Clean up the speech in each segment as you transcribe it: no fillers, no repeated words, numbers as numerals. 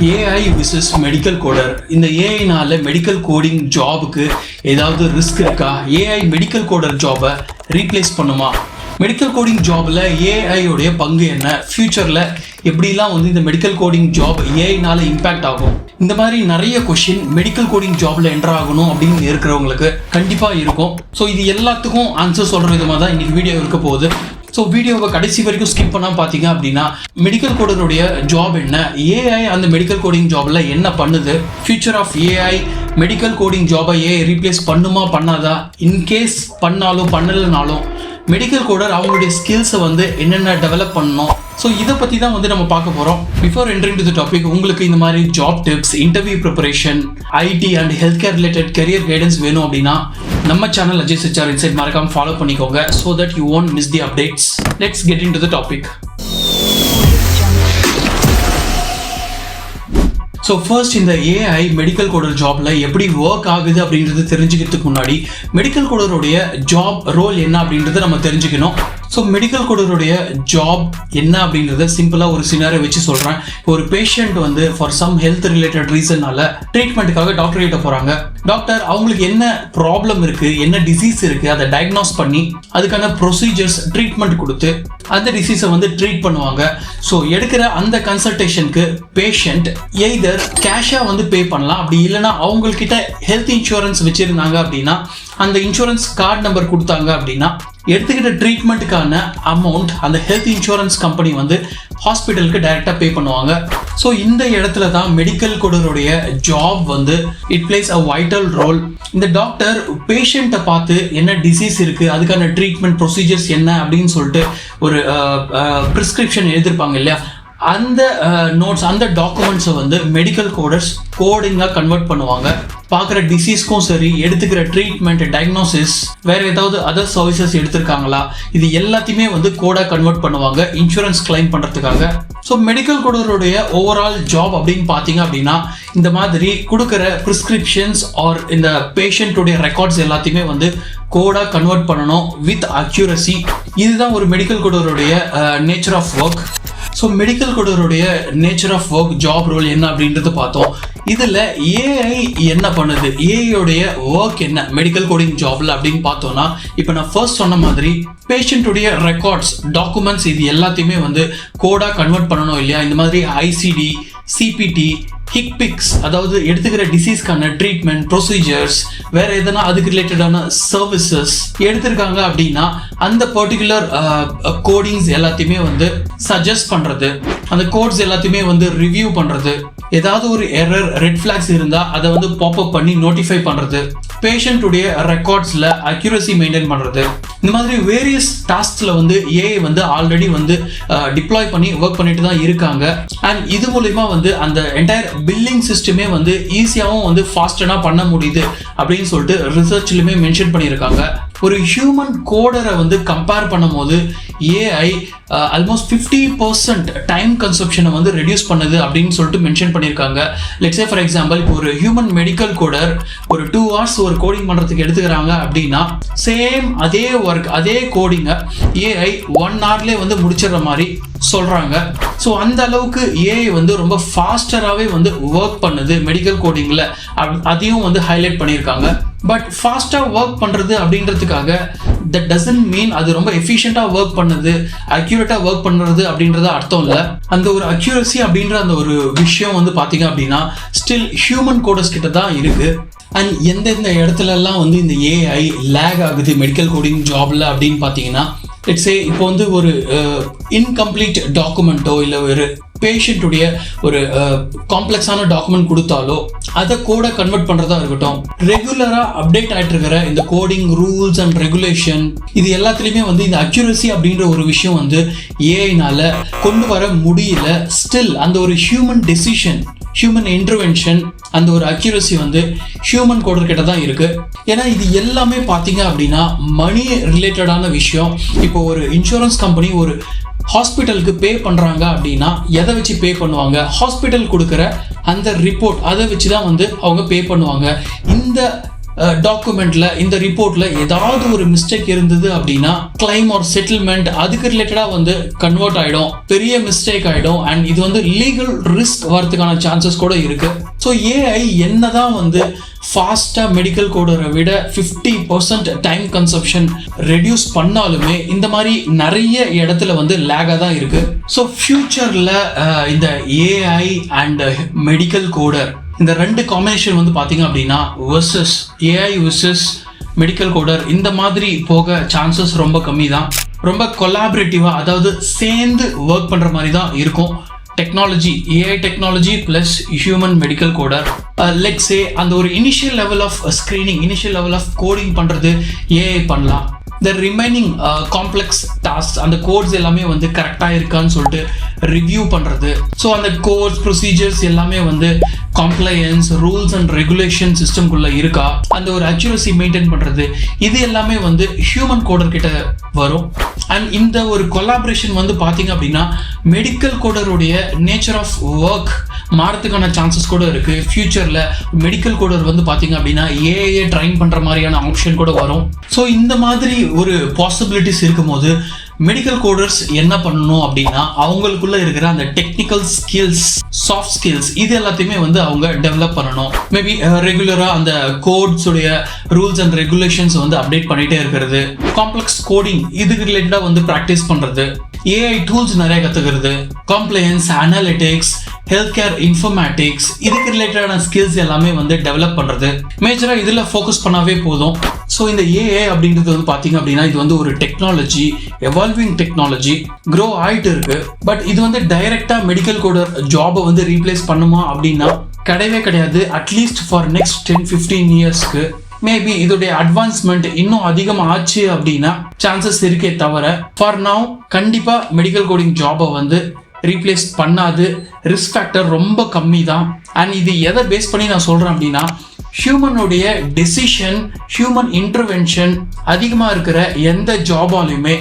AI versus medical coder. இந்த ஏஐனால medical coding ஜாபுக்கு ஏதாவது ரிஸ்க் இருக்கா? ஏஐ மெடிக்கல் கோடர் ஜாபை ரீப்ளேஸ் பண்ணுமா? மெடிக்கல் கோடிங் ஜாபில் ஏஐயோடைய பங்கு என்ன? ஃபியூச்சரில் எப்படிலாம் இந்த மெடிக்கல் கோடிங் ஜாப் ஏஐனால இம்பேக்ட் ஆகும்? இந்த மாதிரி நிறைய கொஷின் மெடிக்கல் கோடிங் ஜாபில் என்டர் ஆகணும் அப்படின்னு இருக்கிறவங்களுக்கு கண்டிப்பாக இருக்கும். ஸோ இது எல்லாத்துக்கும் ஆன்சர் சொல்கிற விதமாக தான் இன்றைக்கி வீடியோ இருக்க போகுது. ஸோ வீடியோவை கடைசி வரைக்கும் ஸ்கிப் பண்ணாமல் பார்த்தீங்க அப்படின்னா மெடிக்கல் கோடருடைய ஜாப் என்ன, ஏஐ அந்த மெடிக்கல் கோடிங் ஜாபில் என்ன பண்ணுது, future of AI medical coding ஜாபை ஏஐ ரீப்ளேஸ் பண்ணுமா பண்ணாதா, இன்கேஸ் பண்ணாலும் பண்ணலைனாலும் மெடிக்கல் கோடர் அவங்களுடைய ஸ்கில்ஸை என்னென்ன டெவலப் பண்ணணும், ஸோ இதை பற்றி தான் நம்ம பார்க்க போகிறோம். Before entering to the topic, உங்களுக்கு இந்த மாதிரி job tips, interview preparation, IT and health care related career guidance வேணும் அப்படின்னா நம்ம சேனல் அஜய் சிச்சார் இன்சைட் மறக்காம ஃபாலோ பண்ணிக்கோங்க. So that you won't miss the updates. Let's get into the topic. So first, இந்த ஏஐ மெடிக்கல் கோடர் ஜாப்ல எப்படி work ஆகுது அப்படின்றது தெரிஞ்சுக்கிறதுக்கு முன்னாடி மெடிக்கல் கோடருடைய ஜாப் ரோல் என்ன அப்படின்றத நம்ம தெரிஞ்சுக்கணும். ஸோ மெடிக்கல் கோடருடைய ஜாப் என்ன அப்படின்றத சிம்பிளாக ஒரு சினாரியோ வச்சு சொல்கிறேன். இப்போ ஒரு patient for some health related ரீசன்னால ட்ரீட்மெண்ட்டுக்காக டாக்டர் கிட்ட போகிறாங்க. டாக்டர் அவங்களுக்கு என்ன ப்ராப்ளம் இருக்குது, என்ன டிசீஸ் இருக்குது, அதை டயக்னோஸ் பண்ணி அதுக்கான ப்ரொசீஜர்ஸ் ட்ரீட்மெண்ட் கொடுத்து அந்த டிசீஸை ட்ரீட் பண்ணுவாங்க. ஸோ எடுக்கிற அந்த கன்சல்டேஷனுக்கு பேஷண்ட் எய்தர் கேஷாக பே பண்ணலாம், அப்படி இல்லைன்னா அவங்கக்கிட்ட ஹெல்த் இன்சூரன்ஸ் வச்சுருந்தாங்க அப்படின்னா அந்த இன்சூரன்ஸ் கார்டு நம்பர் கொடுத்தாங்க அப்படின்னா எடுத்துக்கிட்ட ட்ரீட்மெண்ட்டுக்கான அமௌண்ட் அந்த ஹெல்த் இன்சூரன்ஸ் கம்பெனி ஹாஸ்பிட்டலுக்கு டைரெக்டாக பே பண்ணுவாங்க. ஸோ இந்த இடத்துல தான் மெடிக்கல் கோடருடைய job it plays a vital role. இந்த டாக்டர் பேஷண்ட்டை பார்த்து என்ன டிசீஸ் இருக்குது, அதுக்கான ட்ரீட்மெண்ட் ப்ரொசீஜர்ஸ் என்ன அப்படின்னு சொல்லிட்டு ஒரு ப்ரிஸ்கிரிப்ஷன் எழுதியிருப்பாங்க இல்லையா, அந்த நோட்ஸ், அந்த டாக்குமெண்ட்ஸை மெடிக்கல் கோடர்ஸ் கோடிங்காக கன்வெர்ட் பண்ணுவாங்க. பார்க்குற டிசீஸ்க்கும் சரி, எடுத்துக்கிற ட்ரீட்மெண்ட், டயக்னோசிஸ், வேறு ஏதாவது அதர் சர்வீசஸ் எடுத்திருக்காங்களா, இது எல்லாத்தையுமே கோடாக கன்வெர்ட் பண்ணுவாங்க இன்சூரன்ஸ் கிளைம் பண்ணுறதுக்காக. ஸோ மெடிக்கல் கோடருடைய ஓவரால் ஜாப் அப்படின்னு பார்த்தீங்க அப்படின்னா இந்த மாதிரி கொடுக்குற ப்ரிஸ்கிரிப்ஷன்ஸ் ஆர் இந்த பேஷண்ட்டுடைய ரெக்கார்ட்ஸ் எல்லாத்தையுமே கோடாக கன்வெர்ட் பண்ணணும் வித் அக்யூரசி. இதுதான் ஒரு மெடிக்கல் கோடருடைய nature of work. So medical கோடருடைய nature of work, job role என்ன அப்படின்றது பார்த்தோம். இதில் ஏஐ என்ன பண்ணுது, ஏஐயோடைய ஒர்க் என்ன மெடிக்கல் கோடிங் ஜாப்ல அப்படின்னு பார்த்தோம்னா, இப்போ நான் ஃபர்ஸ்ட் சொன்ன மாதிரி பேஷண்ட்டுடைய ரெக்கார்ட்ஸ், டாக்குமெண்ட்ஸ், இது எல்லாத்தையுமே கோடாக கன்வெர்ட் பண்ணணும் இல்லையா. இந்த மாதிரி ஐசிடி, சிபிடி, ஹிக்பிக்ஸ், அதாவது எடுத்துக்கிற டிசீஸ்க்கான ட்ரீட்மெண்ட் ப்ரொசீஜர்ஸ், வேற எதனா அதுக்கு ரிலேட்டடான சர்வீசஸ் எடுத்திருக்காங்க அப்படின்னா அந்த பர்டிகுலர் கோடிங்ஸ் எல்லாத்தையுமே சஜஸ்ட் பண்றது, அந்த கோட்ஸ் எல்லாத்தையுமே ரிவ்யூ பண்றது, ஏதாவது ஒரு எரர், ரெட் ஃபிளாக்ஸ் இருந்தா அதை பாப்அப் பண்ணி நோட்டிஃபை பண்றது, பேஷண்ட்டுடைய ரெக்கார்ட்ஸ்ல அக்யூரசி மெயின்டைன் பண்றது, இந்த மாதிரி வேரியஸ் டாஸ்க்ல ஏஐ ஆல்ரெடி டிப்ளாய் பண்ணி ஒர்க் பண்ணிட்டு தான் இருக்காங்க. அண்ட் இது மூலமா அந்த என்டையர் பில்லிங் சிஸ்டமே ஈஸியாகவும் ஃபாஸ்டனா பண்ண முடியுது அப்படின்னு சொல்லிட்டு ரிசர்ச்லயுமே மென்ஷன் பண்ணியிருக்காங்க. ஒரு ஹியூமன் கோடரை கம்பேர் பண்ணும்போது ஏஐ ஆல்மோஸ்ட் 50% டைம் கன்சப்ஷனை ரெடியூஸ் பண்ணுது அப்படின்னு சொல்லிட்டு மென்ஷன் பண்ணியிருக்காங்க. லெட்ஸ் சே ஃபார் எக்ஸாம்பிள், இப்போ ஒரு ஹியூமன் மெடிக்கல் கோடர் ஒரு 2 hours ஒரு கோடிங் பண்ணுறதுக்கு எடுத்துக்கிறாங்க அப்படின்னா சேம் அதே ஒர்க், அதே கோடிங்கை ஏஐ 1 hourலேயே முடிச்சிடுற மாதிரி சொல்கிறாங்க. ஸோ அந்த அளவுக்கு ஏஐ ரொம்ப ஃபாஸ்டராகவே ஒர்க் பண்ணுது மெடிக்கல் கோடிங்கில், அதையும் ஹைலைட் பண்ணியிருக்காங்க. பட் ஃபாஸ்ட்டாக ஒர்க் பண்ணுறது அப்படின்றதுக்காக தட் டசன்ட் மீன் அது ரொம்ப எஃபிஷியண்டாக ஒர்க் பண்ணுது, அக்யூரேட்டாக ஒர்க் பண்ணுறது அப்படின்றத அர்த்தம் இல்லை. அந்த ஒரு அக்யூரசி அப்படின்ற அந்த ஒரு விஷயம் பார்த்தீங்க அப்படின்னா ஸ்டில் ஹியூமன் கோடர்ஸ் கிட்ட தான் இருக்குது. அண்ட் எந்தெந்த இடத்துலலாம் இந்த ஏஐ லேக் ஆகுது மெடிக்கல் கோடிங் ஜாப்ல அப்படின்னு பார்த்தீங்கன்னா, லெட்ஸ் சே இப்போ ஒரு இன்கம்ப்ளீட் டாக்குமெண்ட்டோ இல்லை ஒரு பேஷண்ட்டுடைய ஒரு காம்ப்ளெக்ஸான டாக்குமெண்ட் கொடுத்தாலோ அதை கோடை கன்வெர்ட் பண்ணுறதா இருக்கட்டும், ரெகுலராக அப்டேட் ஆகிட்டு இருக்கிற இந்த கோடிங் ரூல்ஸ் அண்ட் ரெகுலேஷன், இது எல்லாத்துலேயுமே இந்த அக்யூரசி அப்படின்ற ஒரு விஷயம் ஏஐனால கொண்டு வர முடியல. ஸ்டில் அந்த ஒரு ஹியூமன் டெசிஷன், ஹியூமன் இன்டர்வென்ஷன், அந்த ஒரு அக்யூரசி ஹியூமன் கோடர் கிட்ட தான் இருக்கு. ஏன்னா இது எல்லாமே பார்த்தீங்க அப்படின்னா மணி ரிலேட்டடான விஷயம். இப்போ ஒரு இன்சூரன்ஸ் கம்பெனி ஒரு ஹாஸ்பிட்டலுக்கு பே பண்ணுறாங்க அப்படின்னா எதை வச்சு பே பண்ணுவாங்க? ஹாஸ்பிட்டல் கொடுக்குற அந்த ரிப்போர்ட், அதை வச்சு தான் அவங்க பே பண்ணுவாங்க. இந்த டாக்குமெண்ட்ல, இந்த ரிப்போர்ட்ல ஏதாவது ஒரு மிஸ்டேக் இருந்தது அப்படின்னா கிளைம் ஆர் செட்டில்மெண்ட் அதுக்கு ரிலேட்டடாக வந்து கன்வெர்ட் ஆகிடும், பெரிய மிஸ்டேக் ஆகிடும். அண்ட் இது வந்து லீகல் ரிஸ்க் வரதுக்கான சான்சஸ் கூட இருக்கு. ஸோ ஏஐ என்னதான் வந்து ஃபாஸ்ட்டாக மெடிக்கல் கோடரை விட 50% டைம் கன்சப்ஷன் ரெடியூஸ் பண்ணாலுமே இந்த மாதிரி நிறைய இடத்துல வந்து லேகாக தான் இருக்கு. ஸோ ஃபியூச்சரில் இந்த ஏஐ அண்ட் மெடிக்கல் கோடர் இந்த ரெண்டு காம்பினேஷன் வந்து பார்த்தீங்க அப்படின்னா versus AI versus medical coder இந்த மாதிரி போக சான்சஸ் ரொம்ப கம்மி தான். ரொம்ப கொலாபரேட்டிவாக, அதாவது சேர்ந்து ஒர்க் பண்ணுற மாதிரி தான் இருக்கும். Technology, AI technology plus human medical coder. Let's say அந்த ஒரு initial level of screening, initial level of coding பண்ணுறது ஏஐ பண்ணலாம். த ரிமைனிங் காம்ப்ளெக்ஸ் டாஸ்க், அந்த கோட்ஸ் எல்லாமே வந்து கரெக்டாக இருக்கான்னு சொல்லிட்டு ரிவ்யூ பண்ணுறது. ஸோ அந்த கோட்ஸ் ப்ரொசீஜர்ஸ் எல்லாமே வந்து காம்ப்ளையன்ஸ், ரூல்ஸ் அண்ட் ரெகுலேஷன் சிஸ்டம்குள்ளே இருக்கா, அந்த ஒரு அக்யூரசி மெயின்டைன் பண்ணுறது, இது எல்லாமே வந்து ஹியூமன் கோடர் கிட்ட வரும். அண்ட் இந்த ஒரு கொலாபரேஷன் வந்து பார்த்தீங்க அப்படின்னா மெடிக்கல் கோடருடைய நேச்சர் ஆஃப் ஒர்க் மாறத்துக்கான சான்சஸ் கூட இருக்குது. ஃபியூச்சரில் மெடிக்கல் கோடர் வந்து பார்த்தீங்க அப்படின்னா ஏஐ ட்ரைன் பண்ணுற மாதிரியான ஆப்ஷன் கூட வரும். ஸோ இந்த மாதிரி ஒரு பாசிபிலிட்டிஸ் இருக்கும்போது மெடிக்கல் கோடர்ஸ் என்ன பண்ணணும் அப்படின்னா அவங்களுக்குள்ள இருக்கிற அந்த டெக்னிக்கல் ஸ்கில்ஸ், சாஃப்ட் ஸ்கில்ஸ், இது எல்லாத்தையுமே வந்து அவங்க டெவலப் பண்ணணும். மேபி ரெகுலராக அந்த கோட்ஸுடைய ரூல்ஸ் அண்ட் ரெகுலேஷன்ஸ் வந்து அப்டேட் பண்ணிகிட்டே இருக்கிறது, காம்ப்ளெக்ஸ் கோடிங் இதுக்கு ரிலேட்டடாக வந்து ப்ராக்டிஸ் பண்ணுறது, ஏஐ டூல்ஸ் நிறைய கற்றுக்கிறது, காம்ப்ளையன்ஸ், அனாலிட்டிக்ஸ், ஹெல்த் கேர் இன்ஃபர்மேட்டிக்ஸ் இதுக்கு ரிலேட்டடான ஸ்கில்ஸ் எல்லாமே வந்து டெவலப் பண்ணுறது. மேஜராக இதில் ஃபோக்கஸ் பண்ணாவே போதும். ஸோ இந்த ஏஐ அப்படின்றது வந்து பார்த்தீங்க அப்படின்னா இது வந்து ஒரு டெக்னாலஜி, எவால்விங் டெக்னாலஜி, க்ரோ ஆகிட்டு இருக்கு. பட் இது வந்து டைரெக்டாக மெடிக்கல் கோடர் ஜாபை வந்து ரீப்ளேஸ் பண்ணுமா அப்படின்னா கிடையவே கிடையாது. அட்லீஸ்ட் ஃபார் நெக்ஸ்ட் 10-15 இயர்ஸ்க்கு மேபி இதோடைய அட்வான்ஸ்மெண்ட் இன்னும் அதிகமாக ஆச்சு அப்படின்னா சான்சஸ் இருக்கே தவிர ஃபார் நவ் கண்டிப்பாக மெடிக்கல் கோடிங் ஜாபை வந்து ரீப்ளேஸ் பண்ணாது. ரிஸ்க் ஃபேக்டர் ரொம்ப கம்மி தான். அண்ட் இது எதை பேஸ் பண்ணி நான் சொல்கிறேன் அப்படின்னா ஹியூமனுடைய டெசிஷன், ஹியூமன் இன்டர்வென்ஷன் அதிகமாக இருக்கிற எந்த ஜாபாலையுமே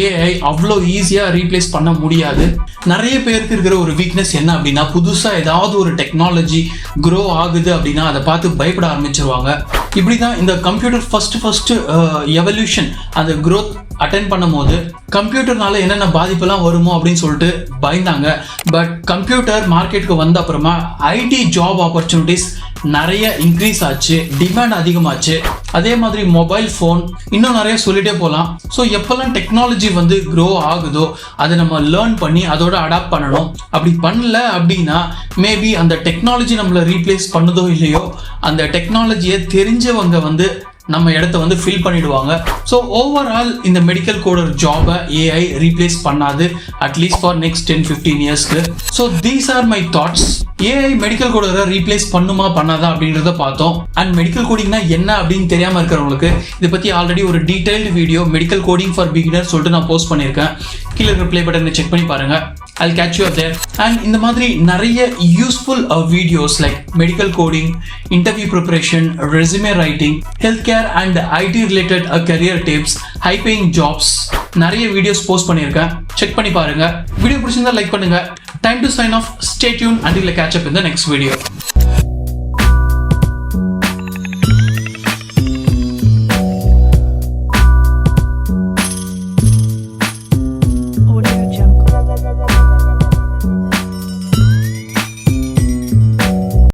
ஏஐ அவ்வளோ ஈஸியாக ரீப்ளேஸ் பண்ண முடியாது. நிறைய பேருக்கு இருக்கிற ஒரு வீக்னஸ் என்ன அப்படின்னா புதுசாக ஏதாவது ஒரு டெக்னாலஜி க்ரோ ஆகுது அப்படின்னா அதை பார்த்து பயப்பட ஆரம்பிச்சிருவாங்க. இப்படி தான் இந்த கம்ப்யூட்டர் ஃபஸ்ட்டு எவல்யூஷன் அந்த க்ரோத் அட்டென்ட் பண்ணும் போது கம்ப்யூட்டர்னால என்னென்ன பாதிப்பெல்லாம் வருமோ அப்படின்னு சொல்லிட்டு பயந்தாங்க. பட் கம்ப்யூட்டர் மார்க்கெட்டுக்கு வந்த அப்புறமா ஐடி ஜாப் ஆப்பர்ச்சுனிட்டிஸ் நிறைய இன்க்ரீஸ் ஆச்சு, டிமாண்ட் அதிகமாச்சு. அதே மாதிரி மொபைல் ஃபோன் இன்னும் நிறைய சொல்லிட்டே போகலாம். ஸோ எப்போல்லாம் டெக்னாலஜி வந்து க்ரோ ஆகுதோ அதை நம்ம லேர்ன் பண்ணி அதோட அடாப்ட் பண்ணணும். அப்படி பண்ணல அப்படின்னா மேபி அந்த டெக்னாலஜி நம்மளை ரீப்ளேஸ் பண்ணுதோ இல்லையோ அந்த டெக்னாலஜியை தெரிஞ்சவங்க வந்து நம்ம இடத்த வந்து ஃபில் பண்ணிடுவாங்க. ஸோ ஓவரால் இந்த மெடிக்கல் கோடர் ஜாபை ஏஐ ரீப்ளேஸ் பண்ணாது, அட்லீஸ்ட் ஃபார் நெக்ஸ்ட் 10-15 இயர்ஸ்க்கு. So these are my thoughts. AI medical கோடரை ரீப்ளேஸ் பண்ணுமா பண்ணாதா அப்படின்றத பார்த்தோம். அண்ட் மெடிக்கல் கோடிங்னா என்ன அப்படின்னு தெரியாமல் இருக்கிறவங்களுக்கு இதை பற்றி ஆல்ரெடி ஒரு detailed video medical coding for beginner சொல்லிட்டு நான் போஸ்ட் பண்ணியிருக்கேன். கீழே இருக்கிற ப்ளே பட்டனை செக் பண்ணி பாருங்கள். I'll catch you up there. And இந்த மாதிரி நிறைய useful videos like medical coding, interview preparation, resume writing, health care and IT related career tips, high paying jobs நிறைய வீடியோஸ் போஸ்ட் பண்ணியிருக்கேன். செக் பண்ணி பாருங்க. வீடியோ பிடிச்சிருந்தா லைக் பண்ணுங்க. Time to sign off. Stay tuned until I catch up in the next video.